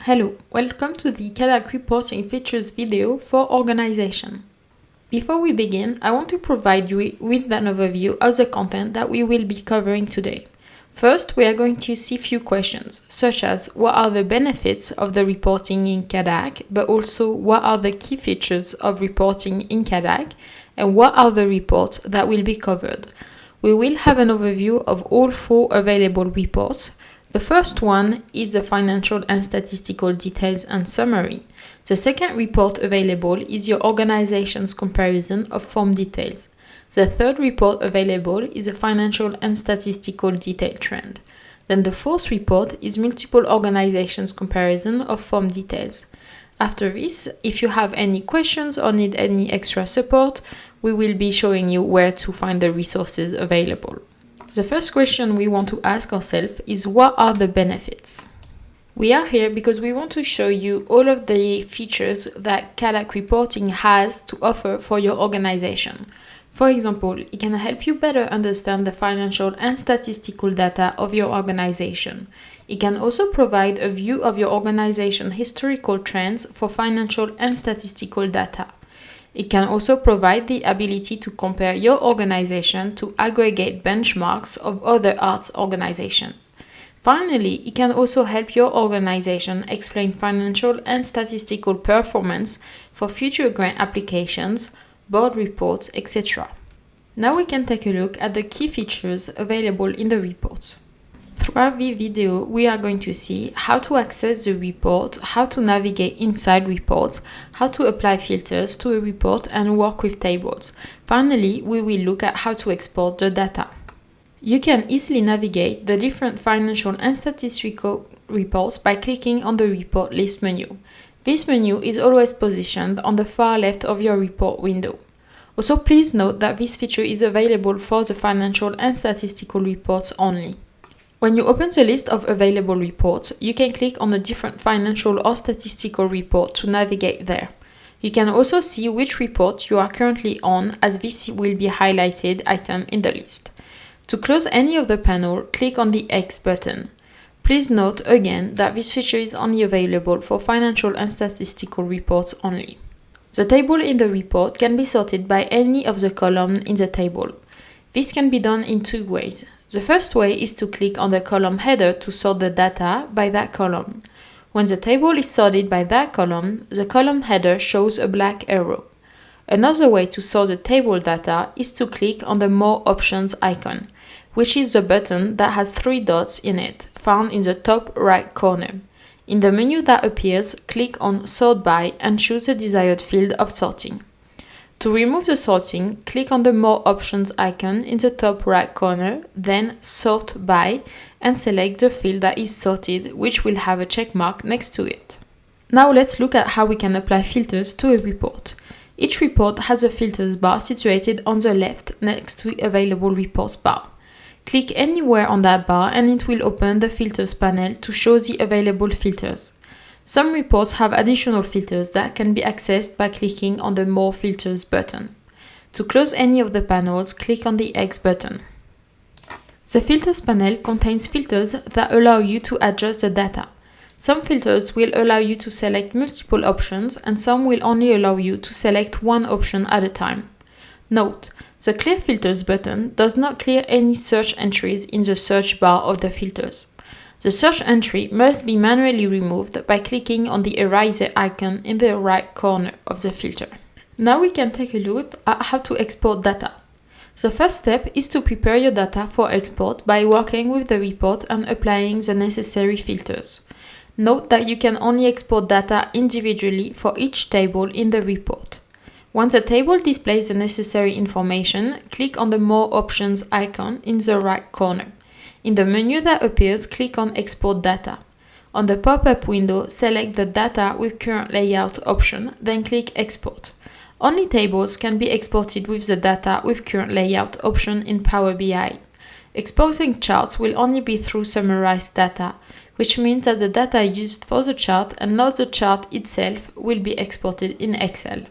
Hello, welcome to the CADAC reporting features video for organization. Before we begin, I want to provide you with an overview of the content that we will be covering today. First, we are going to see a few questions, such as what are the benefits of the reporting in CADAC, but also what are the key features of reporting in CADAC, and what are the reports that will be covered. We will have an overview of all four available reports. The first one is the financial and statistical details and summary. The second report available is your organization's comparison of form details. The third report available is a financial and statistical detail trend. Then the fourth report is multiple organizations comparison of form details. After this, if you have any questions or need any extra support, we will be showing you where to find the resources available. The first question we want to ask ourselves is what are the benefits? We are here because we want to show you all of the features that CADAC reporting has to offer for your organization. For example, it can help you better understand the financial and statistical data of your organization. It can also provide a view of your organization's historical trends for financial and statistical data. It can also provide the ability to compare your organization to aggregate benchmarks of other arts organizations. Finally, it can also help your organization explain financial and statistical performance for future grant applications, board reports, etc. Now we can take a look at the key features available in the reports. Throughout the video, we are going to see how to access the report, how to navigate inside reports, how to apply filters to a report and work with tables. Finally, we will look at how to export the data. You can easily navigate the different financial and statistical reports by clicking on the report list menu. This menu is always positioned on the far left of your report window. Also, please note that this feature is available for the financial and statistical reports only. When you open the list of available reports, you can click on a different financial or statistical report to navigate there. You can also see which report you are currently on, as this will be a highlighted item in the list. To close any of the panel, click on the X button. Please note again that this feature is only available for financial and statistical reports only. The table in the report can be sorted by any of the columns in the table. This can be done in two ways. The first way is to click on the column header to sort the data by that column. When the table is sorted by that column, the column header shows a black arrow. Another way to sort the table data is to click on the More Options icon, which is the button that has three dots in it, found in the top right corner. In the menu that appears, click on Sort By and choose the desired field of sorting. To remove the sorting, click on the More Options icon in the top right corner, then Sort By, and select the field that is sorted, which will have a check mark next to it. Now let's look at how we can apply filters to a report. Each report has a filters bar situated on the left next to the available reports bar. Click anywhere on that bar and it will open the filters panel to show the available filters. Some reports have additional filters that can be accessed by clicking on the More Filters button. To close any of the panels, click on the X button. The Filters panel contains filters that allow you to adjust the data. Some filters will allow you to select multiple options and some will only allow you to select one option at a time. Note, the Clear Filters button does not clear any search entries in the search bar of the filters. The search entry must be manually removed by clicking on the eraser icon in the right corner of the filter. Now we can take a look at how to export data. The first step is to prepare your data for export by working with the report and applying the necessary filters. Note that you can only export data individually for each table in the report. Once the table displays the necessary information, click on the More Options icon in the right corner. In the menu that appears, click on Export Data. On the pop-up window, select the Data with Current Layout option, then click Export. Only tables can be exported with the Data with Current Layout option in Power BI. Exporting charts will only be through summarized data, which means that the data used for the chart and not the chart itself will be exported in Excel.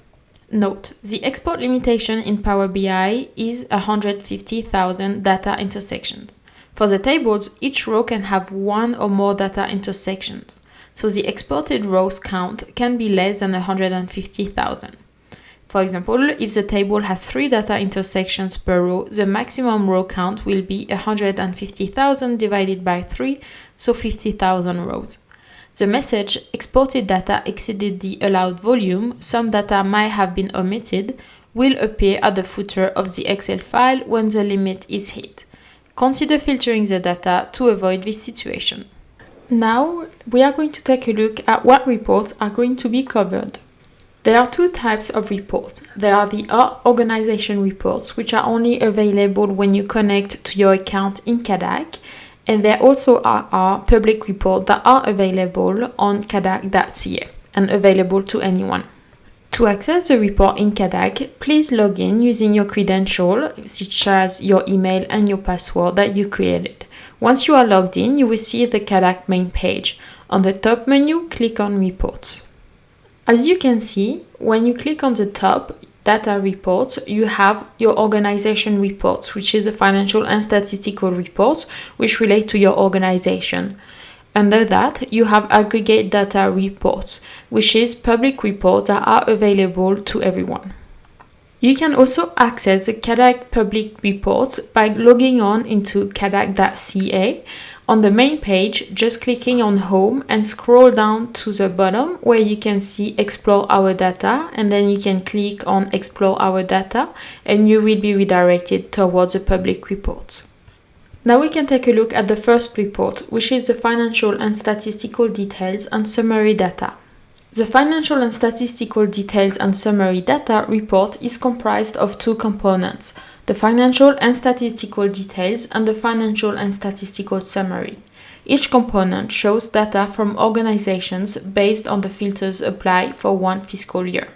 Note, the export limitation in Power BI is 150,000 data intersections. For the tables, each row can have one or more data intersections. so the exported rows count can be less than 150,000. For example, if the table has 3 data intersections per row, the maximum row count will be 150,000 divided by 3, so 50,000 rows. The message exported data exceeded the allowed volume, some data might have been omitted, will appear at the footer of the Excel file when the limit is hit. Consider filtering the data to avoid this situation. Now, we are going to take a look at what reports are going to be covered. There are 2 types of reports. There are the organization reports, which are only available when you connect to your account in CADAC, and there also are public reports that are available on CADAC.ca and available to anyone. To access the report in CADAC, please log in using your credential, such as your email and your password that you created. Once you are logged in, you will see the CADAC main page. On the top menu, click on Reports. As you can see, when you click on the top, Data Reports, you have your organization reports, which is the financial and statistical reports which relate to your organization. Under that, you have Aggregate Data Reports, which is public reports that are available to everyone. You can also access the CADAC public reports by logging on into CADAC.ca. On the main page, just clicking on Home and scroll down to the bottom where you can see Explore Our Data, and then you can click on Explore Our Data and you will be redirected towards the public reports. Now we can take a look at the first report, which is the Financial and Statistical Details and Summary Data. The Financial and Statistical Details and Summary Data report is comprised of 2 components: the Financial and Statistical Details and the Financial and Statistical Summary. Each component shows data from organizations based on the filters applied for one fiscal year.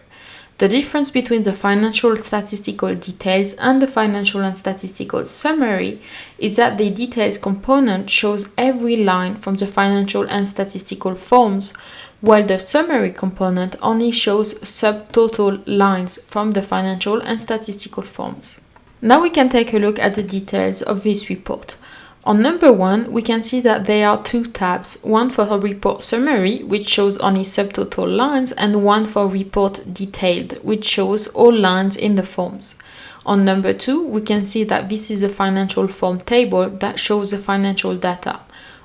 The difference between the Financial Statistical Details and the Financial and Statistical Summary is that the Details component shows every line from the Financial and Statistical forms, while the Summary component only shows subtotal lines from the Financial and Statistical forms. Now we can take a look at the details of this report. On number 1, we can see that there are 2 tabs, one for Report Summary, which shows only subtotal lines, and one for Report Detailed, which shows all lines in the forms. On number 2, we can see that this is a financial form table that shows the financial data.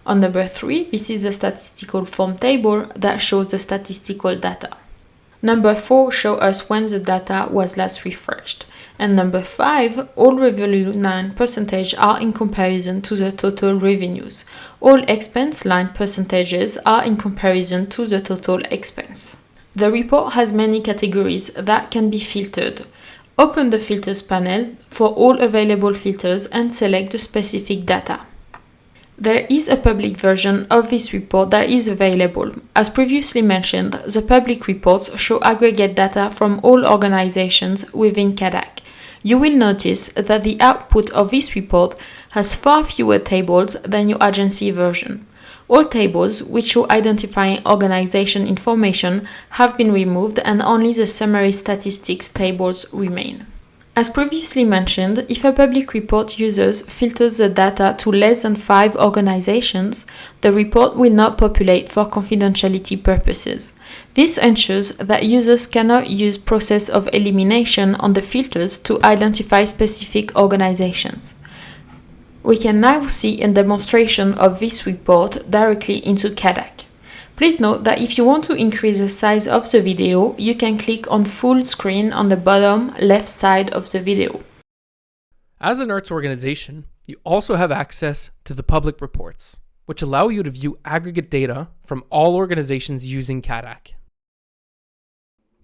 On number 3, this is a statistical form table that shows the statistical data. Number 4 shows us when the data was last refreshed. And number 5, all revenue line percentages are in comparison to the total revenues. All expense line percentages are in comparison to the total expense. The report has many categories that can be filtered. Open the Filters panel for all available filters and select the specific data. There is a public version of this report that is available. As previously mentioned, the public reports show aggregate data from all organizations within CADAC. You will notice that the output of this report has far fewer tables than your agency version. All tables which show identifying organization information have been removed and only the summary statistics tables remain. As previously mentioned, if a public report user filters the data to less than 5 organizations, the report will not populate for confidentiality purposes. This ensures that users cannot use process of elimination on the filters to identify specific organizations. We can now see a demonstration of this report directly into CADAC. Please note that if you want to increase the size of the video, you can click on full screen on the bottom left side of the video. As an arts organization, you also have access to the public reports, which allow you to view aggregate data from all organizations using CADAC.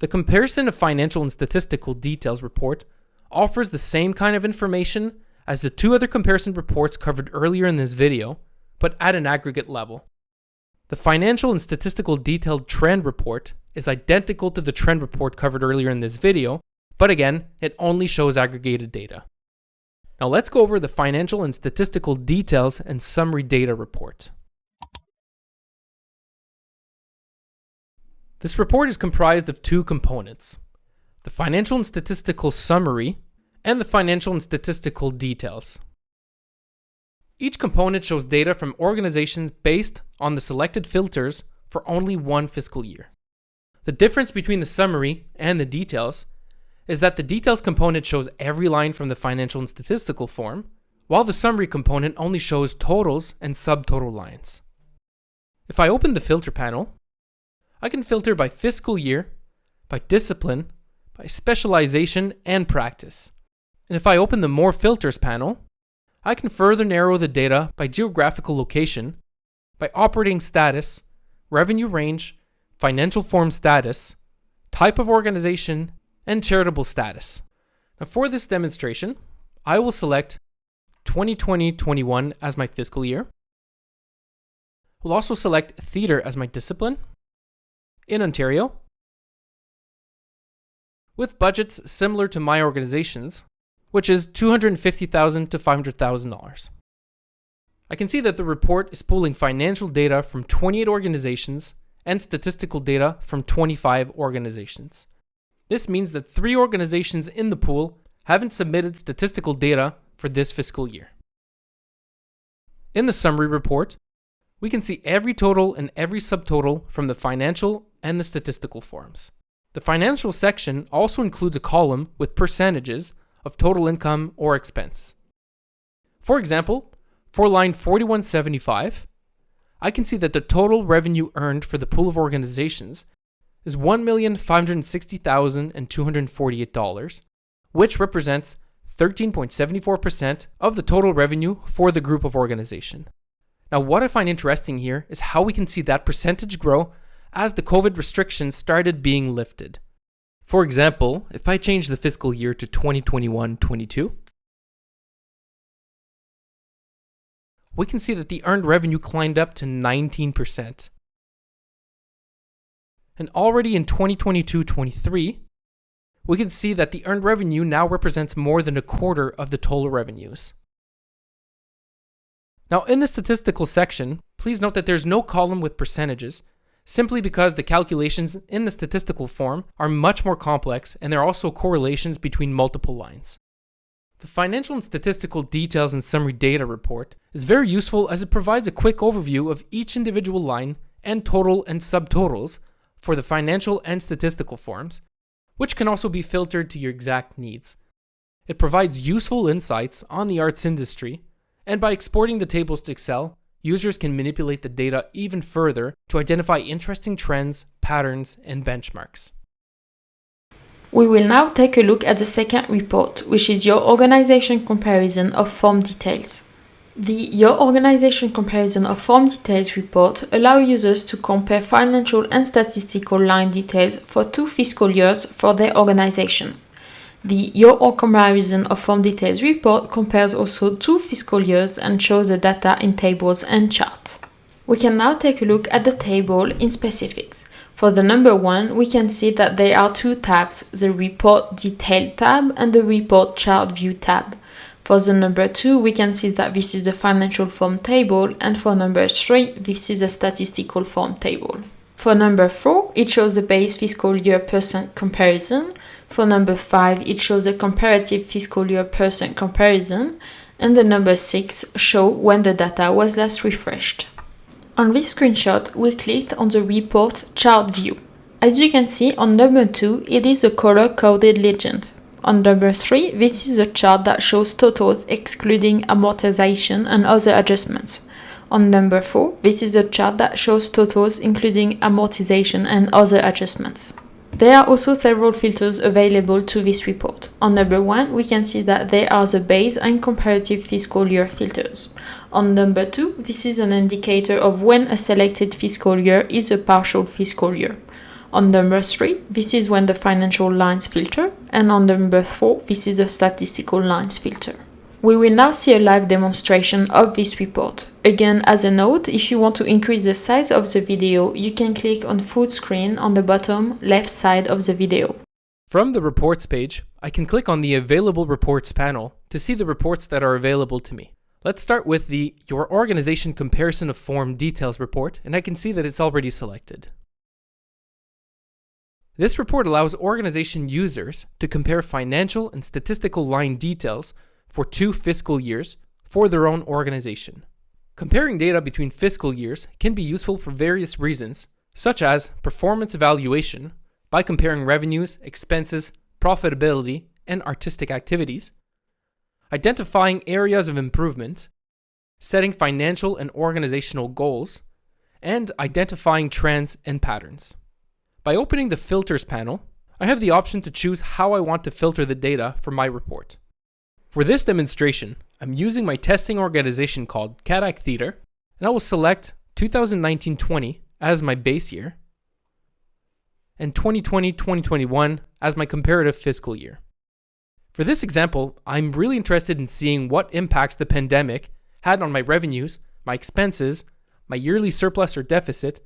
The Comparison of Financial and Statistical Details report offers the same kind of information as the 2 other comparison reports covered earlier in this video, but at an aggregate level. The Financial and Statistical Detailed Trend Report is identical to the trend report covered earlier in this video, but again, it only shows aggregated data. Now let's go over the Financial and Statistical Details and Summary Data Report. This report is comprised of 2 components: the Financial and Statistical Summary and the Financial and Statistical Details. Each component shows data from organizations based on the selected filters for only one fiscal year. The difference between the summary and the details is that the details component shows every line from the financial and statistical form, while the summary component only shows totals and subtotal lines. If I open the filter panel, I can filter by fiscal year, by discipline, by specialization, and practice. And if I open the More Filters panel, I can further narrow the data by geographical location, by operating status, revenue range, financial form status, type of organization, and charitable status. Now for this demonstration, I will select 2020-21 as my fiscal year. We'll also select theater as my discipline in Ontario, with budgets similar to my organization's, which is $250,000 to $500,000. I can see that the report is pulling financial data from 28 organizations and statistical data from 25 organizations. This means that 3 organizations in the pool haven't submitted statistical data for this fiscal year. In the summary report, we can see every total and every subtotal from the financial and the statistical forms. The financial section also includes a column with percentages of total income or expense. For example, for line 4175, I can see that the total revenue earned for the pool of organizations is $1,560,248, which represents 13.74% of the total revenue for the group of organization. Now, what I find interesting here is how we can see that percentage grow as the COVID restrictions started being lifted. For example, if I change the fiscal year to 2021-22, we can see that the earned revenue climbed up to 19%. And already in 2022-23, we can see that the earned revenue now represents more than a quarter of the total revenues. Now, in the statistical section, please note that there's no column with percentages, simply because the calculations in the statistical form are much more complex and there are also correlations between multiple lines. The financial and statistical details and summary data report is very useful as it provides a quick overview of each individual line and total and subtotals for the financial and statistical forms, which can also be filtered to your exact needs. It provides useful insights on the arts industry, and by exporting the tables to Excel, users can manipulate the data even further to identify interesting trends, patterns, and benchmarks. We will now take a look at the second report, which is your organization comparison of form details. The Your Organization Comparison of Form Details report allows users to compare financial and statistical line details for 2 fiscal years for their organization. The Your Comparison of Form Details report compares also 2 fiscal years and shows the data in tables and charts. We can now take a look at the table in specifics. For the number 1, we can see that there are 2 tabs, the Report Detail tab and the Report Chart View tab. For the number 2, we can see that this is the financial form table, and for number 3, this is a statistical form table. For number 4, it shows the base fiscal year percent comparison. For number 5, it shows the comparative fiscal year percent comparison, and the number 6 show when the data was last refreshed. On this screenshot, we clicked on the Report Chart View. As you can see, on number 2, it is a color-coded legend. On number 3, this is a chart that shows totals excluding amortization and other adjustments. On number 4, this is a chart that shows totals including amortization and other adjustments. There are also several filters available to this report. On number 1, we can see that there are the base and comparative fiscal year filters. On number 2, this is an indicator of when a selected fiscal year is a partial fiscal year. On number 3, this is when the financial lines filter, and on number 4, this is a statistical lines filter. We will now see a live demonstration of this report. Again, as a note, if you want to increase the size of the video, you can click on full screen on the bottom left side of the video. From the Reports page, I can click on the Available Reports panel to see the reports that are available to me. Let's start with the Your Organization Comparison of Form Details report, and I can see that it's already selected. This report allows organization users to compare financial and statistical line details for 2 fiscal years for their own organization. Comparing data between fiscal years can be useful for various reasons, such as performance evaluation by comparing revenues, expenses, profitability, and artistic activities, identifying areas of improvement, setting financial and organizational goals, and identifying trends and patterns. By opening the Filters panel, I have the option to choose how I want to filter the data for my report. For this demonstration, I'm using my testing organization called CADAC Theater, and I will select 2019-20 as my base year, and 2020-2021 as my comparative fiscal year. For this example, I'm really interested in seeing what impacts the pandemic had on my revenues, my expenses, my yearly surplus or deficit,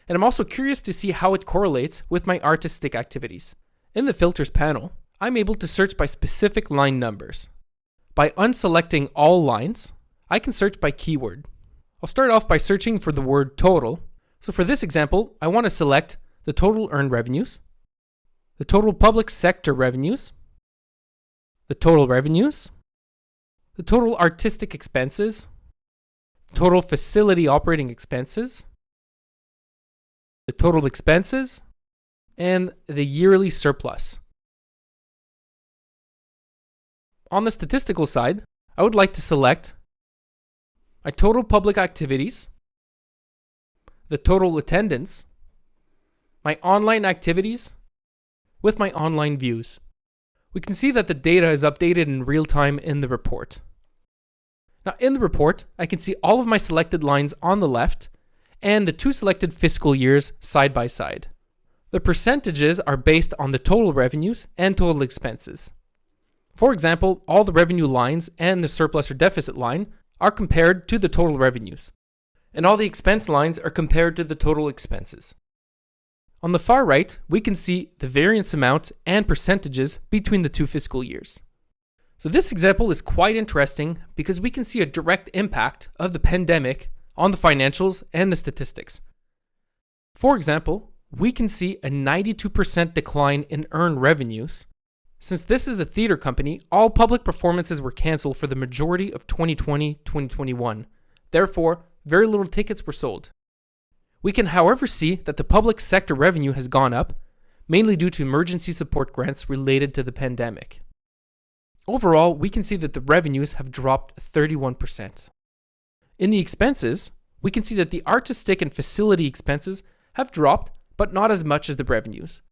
and I'm also curious to see how it correlates with my artistic activities. In the Filters panel, I'm able to search by specific line numbers. By unselecting all lines, I can search by keyword. I'll start off by searching for the word total. So for this example, I want to select the total earned revenues, the total public sector revenues, the total revenues, the total artistic expenses, total facility operating expenses, the total expenses, and the yearly surplus. On the statistical side, I would like to select my total public activities, the total attendance, my online activities, with my online views. We can see that the data is updated in real time in the report. Now in the report, I can see all of my selected lines on the left and the two selected fiscal years side by side. The percentages are based on the total revenues and total expenses. For example, all the revenue lines and the surplus or deficit line are compared to the total revenues, and all the expense lines are compared to the total expenses. On the far right, we can see the variance amount and percentages between the two fiscal years. So this example is quite interesting because we can see a direct impact of the pandemic on the financials and the statistics. For example, we can see a 92% decline in earned revenues. Since this is a theater company, all public performances were canceled for the majority of 2020-2021. Therefore, very little tickets were sold. We can, however, see that the public sector revenue has gone up, mainly due to emergency support grants related to the pandemic. Overall, we can see that the revenues have dropped 31%. In the expenses, we can see that the artistic and facility expenses have dropped, but not as much as the revenues.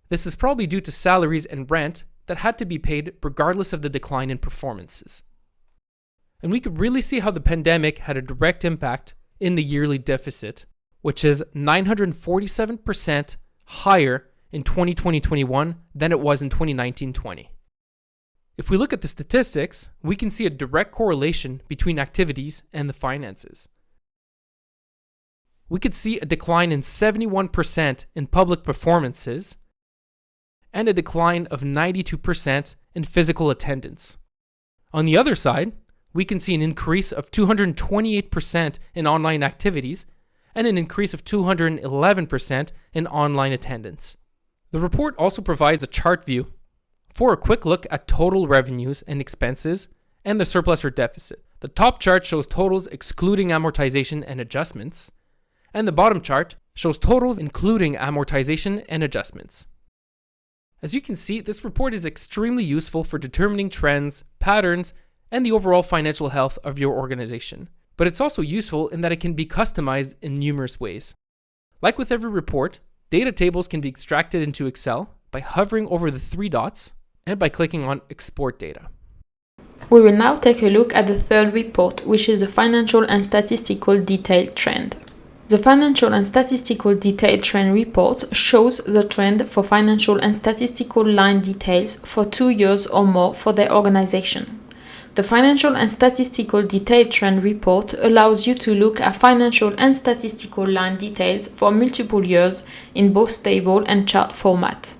This is probably due to salaries and rent that had to be paid regardless of the decline in performances. And we could really see how the pandemic had a direct impact in the yearly deficit, which is 947% higher in 2020-21 than it was in 2019-20. If we look at the statistics, we can see a direct correlation between activities and the finances. We could see a decline in 71% in public performances and a decline of 92% in physical attendance. On the other side, we can see an increase of 228% in online activities and an increase of 211% in online attendance. The report also provides a chart view for a quick look at total revenues and expenses and the surplus or deficit. The top chart shows totals excluding amortization and adjustments, and the bottom chart shows totals including amortization and adjustments. As you can see, this report is extremely useful for determining trends, patterns, and the overall financial health of your organization. But it's also useful in that it can be customized in numerous ways. Like with every report, data tables can be extracted into Excel by hovering over the three dots and by clicking on Export Data. We will now take a look at the third report, which is a financial and statistical detailed trend. The Financial and Statistical Detailed Trend Report shows the trend for financial and statistical line details for 2 years or more for their organization. The Financial and Statistical Detailed Trend Report allows you to look at financial and statistical line details for multiple years in both table and chart format.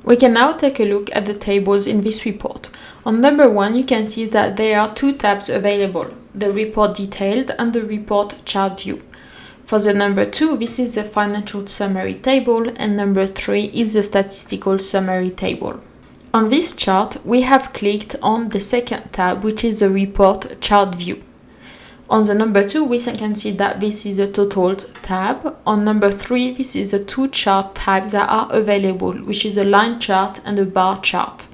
We can now take a look at the tables in this report. On number 1, you can see that there are 2 tabs available, the Report Detailed and the Report Chart View. For the number 2, this is the Financial Summary Table, and number 3 is the Statistical Summary Table. On this chart, we have clicked on the second tab, which is the Report Chart View. On the number 2, we can see that this is the totals tab. On number 3, this is the two chart tabs that are available, which is a line chart and a bar chart.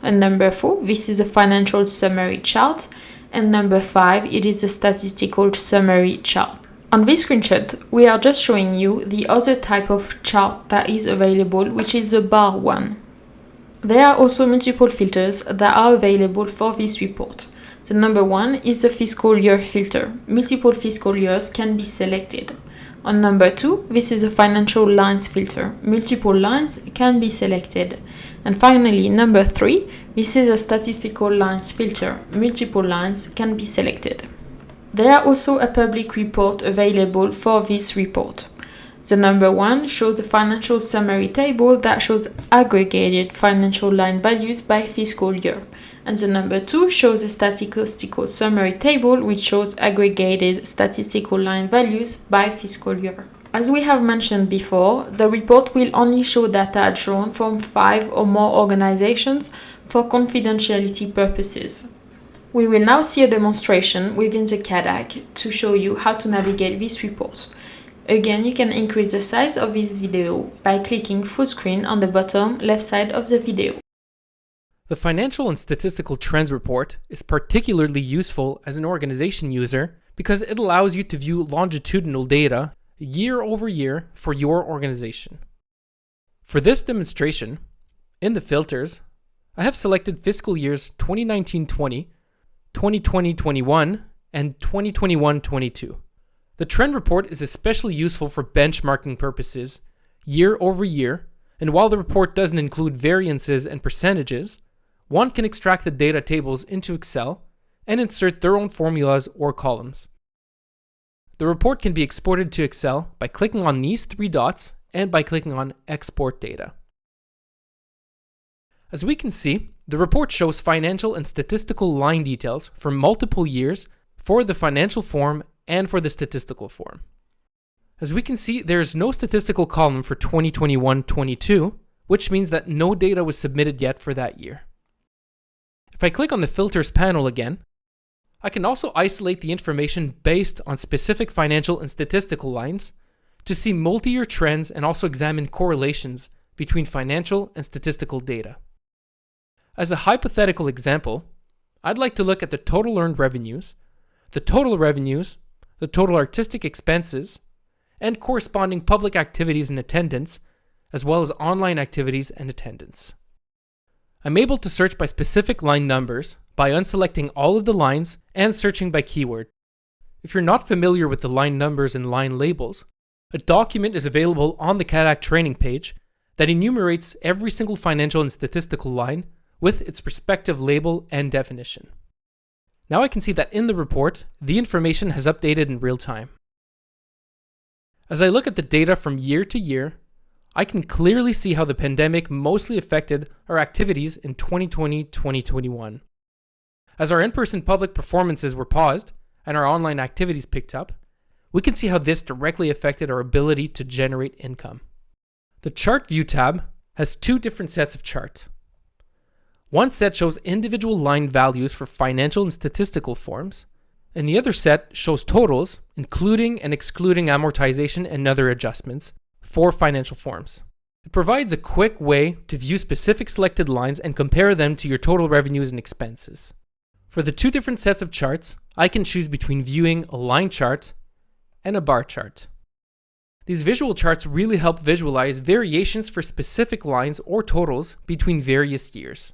And number 4, this is the financial summary chart. And number 5, it is the statistical summary chart. On this screenshot, we are just showing you the other type of chart that is available, which is the bar one. There are also multiple filters that are available for this report. The number 1 is the fiscal year filter. Multiple fiscal years can be selected. On number 2, this is a financial lines filter. Multiple lines can be selected. And finally, number 3, this is a statistical lines filter. Multiple lines can be selected. There are also a public report available for this report. The number 1 shows the financial summary table that shows aggregated financial line values by fiscal year. And the number 2 shows a statistical summary table which shows aggregated statistical line values by fiscal year. As we have mentioned before, the report will only show data drawn from 5 or more organizations for confidentiality purposes. We will now see a demonstration within the CADAC to show you how to navigate this report. Again, you can increase the size of this video by clicking full screen on the bottom left side of the video. The Financial and Statistical Trends Report is particularly useful as an organization user because it allows you to view longitudinal data year over year for your organization. For this demonstration, in the filters, I have selected fiscal years 2019-20, 2020-21, and 2021-22. The trend report is especially useful for benchmarking purposes, year over year, and while the report doesn't include variances and percentages, one can extract the data tables into Excel and insert their own formulas or columns. The report can be exported to Excel by clicking on these 3 dots and by clicking on Export Data. As we can see, the report shows financial and statistical line details for multiple years for the financial form and for the statistical form. As we can see, there is no statistical column for 2021-22, which means that no data was submitted yet for that year. If I click on the Filters panel again, I can also isolate the information based on specific financial and statistical lines to see multi-year trends and also examine correlations between financial and statistical data. As a hypothetical example, I'd like to look at the total earned revenues, the total artistic expenses, and corresponding public activities and attendance, as well as online activities and attendance. I'm able to search by specific line numbers by unselecting all of the lines and searching by keyword. If you're not familiar with the line numbers and line labels, a document is available on the CADAC training page that enumerates every single financial and statistical line with its respective label and definition. Now I can see that in the report, the information has updated in real time. As I look at the data from year to year, I can clearly see how the pandemic mostly affected our activities in 2020-2021. As our in-person public performances were paused and our online activities picked up, we can see how this directly affected our ability to generate income. The Chart View tab has 2 different sets of charts. One set shows individual line values for financial and statistical forms, and the other set shows totals, including and excluding amortization and other adjustments, for financial forms. It provides a quick way to view specific selected lines and compare them to your total revenues and expenses. For the 2 different sets of charts, I can choose between viewing a line chart and a bar chart. These visual charts really help visualize variations for specific lines or totals between various years.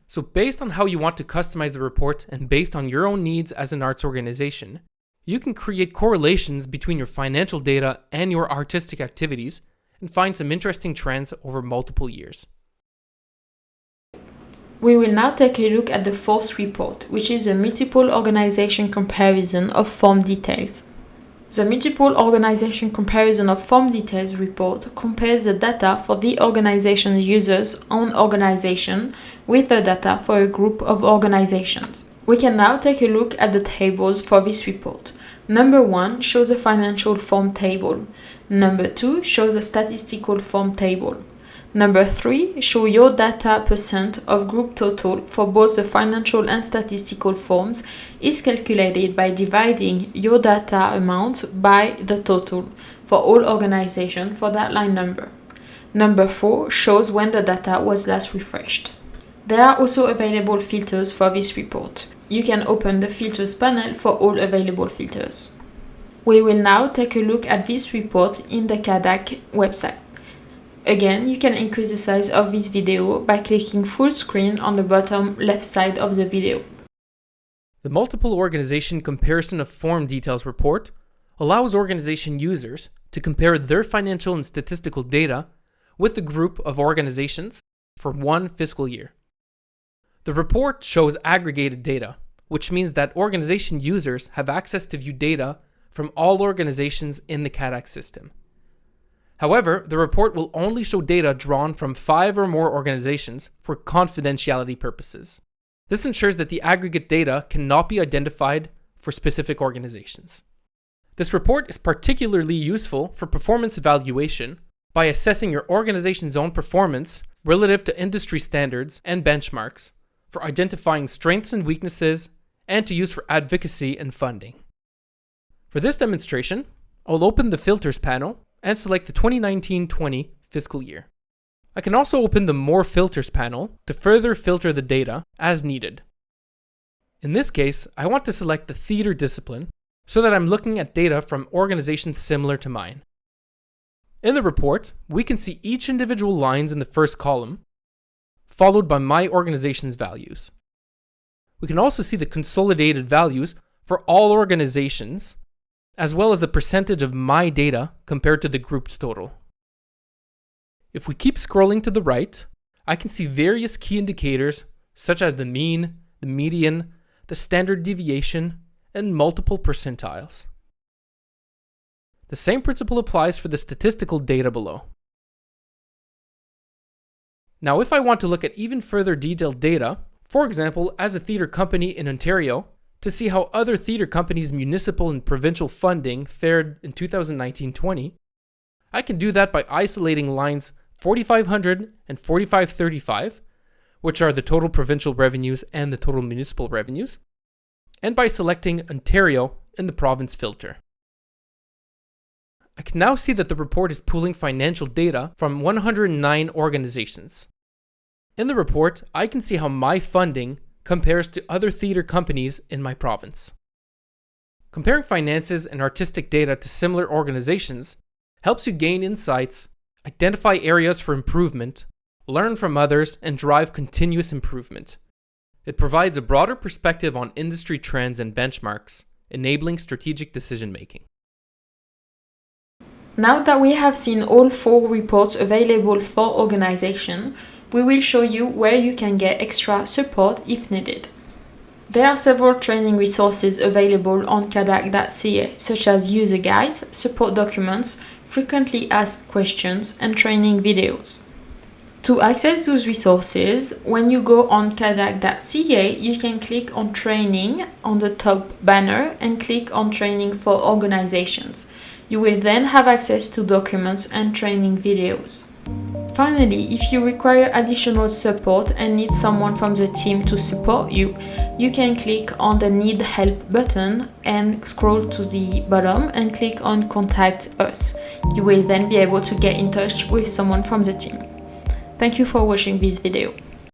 So based on how you want to customize the report and based on your own needs as an arts organization, you can create correlations between your financial data and your artistic activities and find some interesting trends over multiple years. We will now take a look at the 4th report, which is a multiple organization comparison of form details. The multiple organization comparison of form details report compares the data for the organization user's own organization with the data for a group of organizations. We can now take a look at the tables for this report. Number 1 shows a financial form table. Number 2 shows a statistical form table. Number 3, show your data percent of group total for both the financial and statistical forms is calculated by dividing your data amount by the total for all organizations for that line number. Number 4 shows when the data was last refreshed. There are also available filters for this report. You can open the filters panel for all available filters. We will now take a look at this report in the CADAC website. Again, you can increase the size of this video by clicking full screen on the bottom left side of the video. The Multiple Organization Comparison of Form Details report allows organization users to compare their financial and statistical data with a group of organizations for one fiscal year. The report shows aggregated data, which means that organization users have access to view data from all organizations in the CADAC system. However, the report will only show data drawn from 5 or more organizations for confidentiality purposes. This ensures that the aggregate data cannot be identified for specific organizations. This report is particularly useful for performance evaluation by assessing your organization's own performance relative to industry standards and benchmarks, for identifying strengths and weaknesses, and to use for advocacy and funding. For this demonstration, I'll open the Filters panel and select the 2019-20 fiscal year. I can also open the More Filters panel to further filter the data as needed. In this case, I want to select the theater discipline so that I'm looking at data from organizations similar to mine. In the report, we can see each individual lines in the first column, followed by my organization's values. We can also see the consolidated values for all organizations, as well as the percentage of my data compared to the group's total. If we keep scrolling to the right, I can see various key indicators such as the mean, the median, the standard deviation, and multiple percentiles. The same principle applies for the statistical data below. Now, if I want to look at even further detailed data, for example, as a theater company in Ontario, to see how other theater companies' municipal and provincial funding fared in 2019-20, I can do that by isolating lines 4500 and 4535, which are the total provincial revenues and the total municipal revenues, and by selecting Ontario in the province filter. I can now see that the report is pulling financial data from 109 organizations. In the report, I can see how my funding compares to other theater companies in my province. Comparing finances and artistic data to similar organizations helps you gain insights, identify areas for improvement, learn from others, and drive continuous improvement. It provides a broader perspective on industry trends and benchmarks, enabling strategic decision-making. Now that we have seen all 4 reports available for organization, we will show you where you can get extra support if needed. There are several training resources available on CADAC.ca, such as user guides, support documents, frequently asked questions, and training videos. To access those resources, when you go on CADAC.ca, you can click on Training on the top banner and click on Training for Organizations. You will then have access to documents and training videos. Finally, if you require additional support and need someone from the team to support you, you can click on the Need Help button and scroll to the bottom and click on Contact Us. You will then be able to get in touch with someone from the team. Thank you for watching this video.